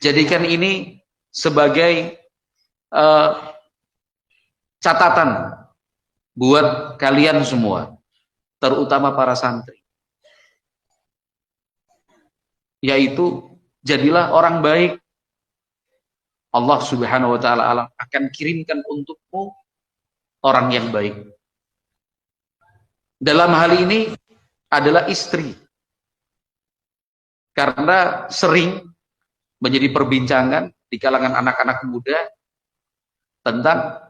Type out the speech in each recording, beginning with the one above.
Jadikan ini sebagai catatan buat kalian semua, terutama para santri, yaitu jadilah orang baik. Allah Subhanahu wa taala akan kirimkan untukmu orang yang baik. Dalam hal ini adalah istri. Karena sering menjadi perbincangan di kalangan anak-anak muda tentang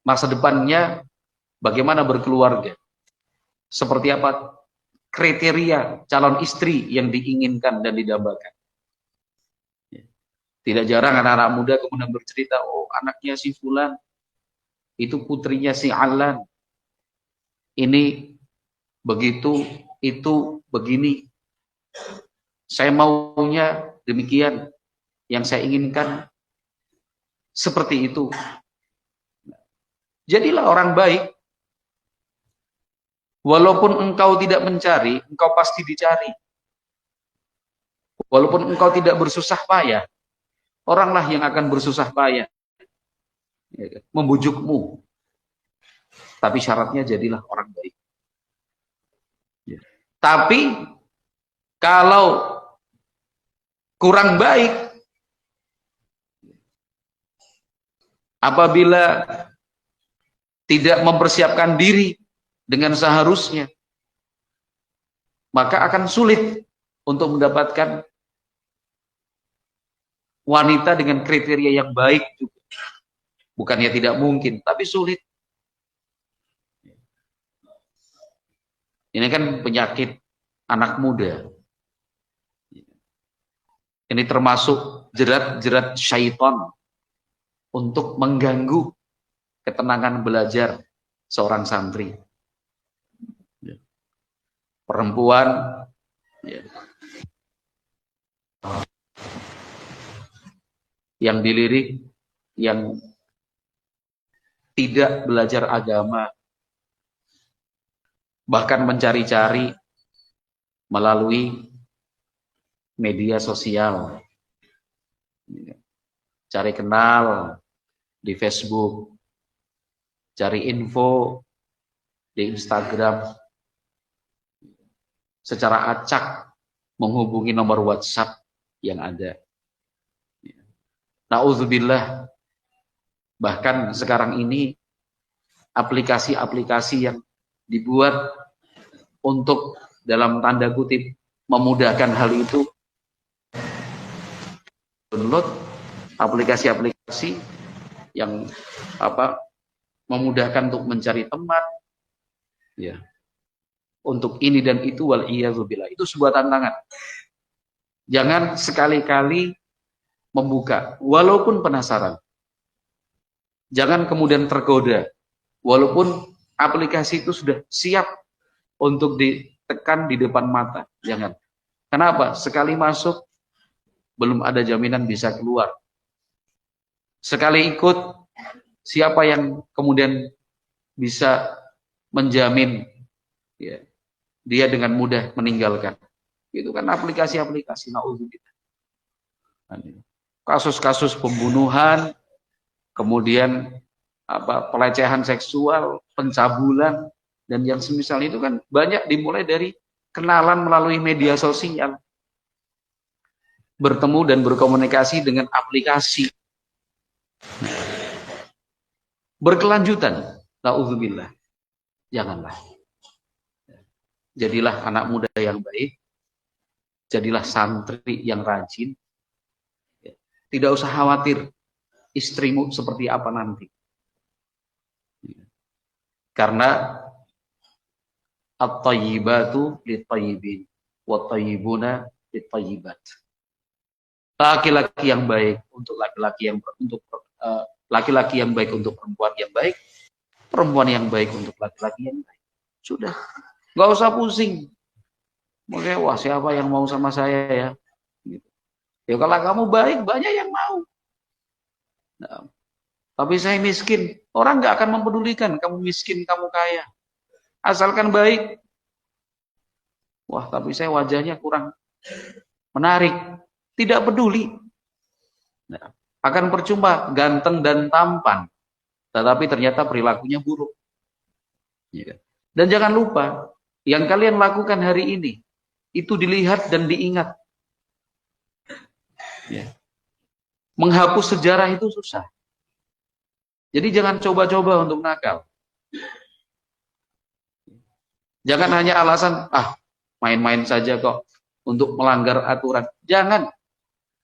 masa depannya, bagaimana berkeluarga, seperti apa kriteria calon istri yang diinginkan dan didambakan. Tidak jarang anak-anak muda kemudian bercerita, oh anaknya si fulan, itu putrinya si Alan, ini begitu, itu begini, saya maunya demikian, yang saya inginkan seperti itu. Jadilah orang baik. Walaupun engkau tidak mencari, engkau pasti dicari. Walaupun engkau tidak bersusah payah, oranglah yang akan bersusah payah membujukmu. Tapi syaratnya jadilah orang baik. Tapi kalau kurang baik, apabila tidak mempersiapkan diri dengan seharusnya, maka akan sulit untuk mendapatkan wanita dengan kriteria yang baik juga. Bukannya tidak mungkin, tapi sulit. Ini kan penyakit anak muda. Ini termasuk jerat-jerat syaitan untuk mengganggu ketenangan belajar seorang santri. Perempuan yang dilirik, yang tidak belajar agama, bahkan mencari-cari melalui media sosial, cari kenal di Facebook, cari info di Instagram, secara acak menghubungi nomor WhatsApp yang ada. Nauzubillah, bahkan sekarang ini aplikasi-aplikasi yang dibuat untuk dalam tanda kutip memudahkan hal itu, download aplikasi-aplikasi yang memudahkan untuk mencari teman, ya, untuk ini dan itu, wal iyadzubillah. Itu sebuah tantangan. Jangan sekali-kali membuka walaupun penasaran. Jangan kemudian tergoda walaupun aplikasi itu sudah siap untuk ditekan di depan mata. Jangan. Kenapa? Sekali masuk belum ada jaminan bisa keluar. Sekali ikut, siapa yang kemudian bisa menjamin ya, dia dengan mudah meninggalkan? Itu kan aplikasi-aplikasi. Nauzubillah. Kasus-kasus pembunuhan, kemudian pelecehan seksual, pencabulan, dan yang semisal itu kan banyak dimulai dari kenalan melalui media sosial, bertemu dan berkomunikasi dengan aplikasi, berkelanjutan. Nauzubillah. Janganlah. Jadilah anak muda yang baik, jadilah santri yang rajin. Tidak usah khawatir istrimu seperti apa nanti. Karena at-thayyibatu lit-thayyibin wat-thayyibuna lit-thayyibat. Laki-laki yang baik untuk laki-laki yang laki-laki yang baik untuk perempuan yang baik, perempuan yang baik untuk laki-laki yang baik. Sudah, nggak usah pusing. Makanya, wah siapa yang mau sama saya ya? Gitu. Ya kalau kamu baik, banyak yang mau. Nah, tapi saya miskin, orang nggak akan mempedulikan kamu miskin, kamu kaya. Asalkan baik. Wah, tapi saya wajahnya kurang menarik. Tidak peduli. Nah, akan percuma ganteng dan tampan, tetapi ternyata perilakunya buruk. Ya kan? Dan jangan lupa, yang kalian lakukan hari ini, itu dilihat dan diingat. Ya. Menghapus sejarah itu susah. Jadi jangan coba-coba untuk nakal. Jangan hanya alasan, main-main saja kok untuk melanggar aturan. Jangan.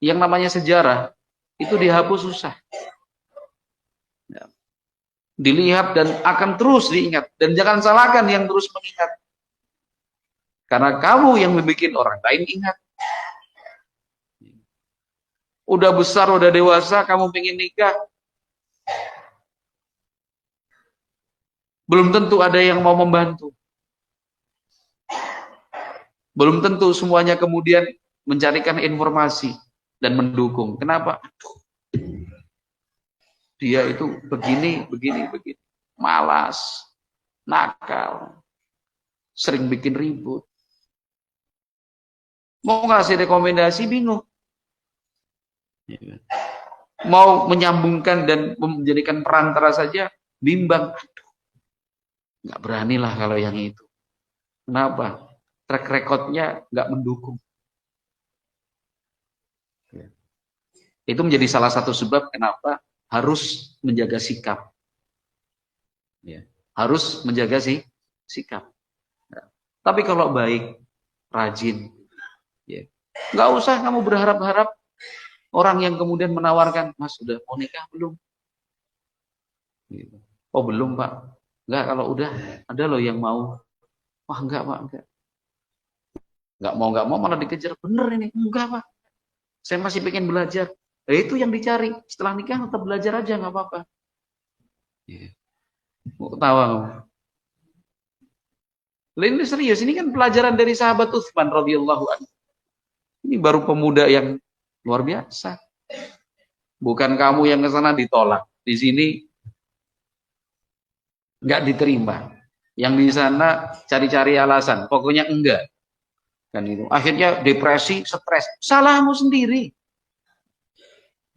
Yang namanya sejarah itu dihapus susah. Ya. Dilihat dan akan terus diingat. Dan jangan salahkan yang terus mengingat. Karena kamu yang membuat orang lain ingat. Udah besar, udah dewasa, kamu pengen nikah. Belum tentu ada yang mau membantu. Belum tentu semuanya kemudian mencarikan informasi dan mendukung. Kenapa? Dia itu begini. Malas, nakal, sering bikin ribut. Mau ngasih rekomendasi bingung. Mau menyambungkan dan menjadikan perantara saja bimbang. Nggak beranilah kalau yang itu. Kenapa? Track recordnya nggak mendukung. Itu menjadi salah satu sebab kenapa harus menjaga sikap. Ya, harus menjaga sikap. Ya. Tapi kalau baik, rajin, ya, nggak usah kamu berharap-harap orang yang kemudian menawarkan, Mas sudah mau nikah belum? Gitu. Oh belum Pak. Enggak, kalau udah ada loh yang mau. Wah enggak Pak, enggak. Enggak mau malah dikejar. Bener ini, enggak Pak. Saya masih pengen belajar. Nah, itu yang dicari. Setelah nikah tetap belajar aja, nggak apa-apa. Mau ketawa kamu. Ini serius, ini kan pelajaran dari sahabat Utsman radhiyallahu anhu. Ini baru pemuda yang luar biasa. Bukan kamu yang ke sana ditolak. Di sini nggak diterima. Yang di sana cari-cari alasan. Pokoknya enggak. Kan itu. Akhirnya depresi, stres. Salahmu sendiri.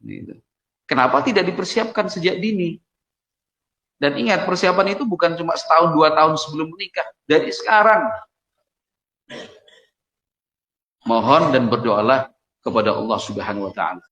Gitu. Kenapa tidak dipersiapkan sejak dini? Dan ingat, persiapan itu bukan cuma setahun, 2 tahun sebelum menikah. Dari sekarang. Mohon dan berdoalah kepada Allah Subhanahu wa ta'ala.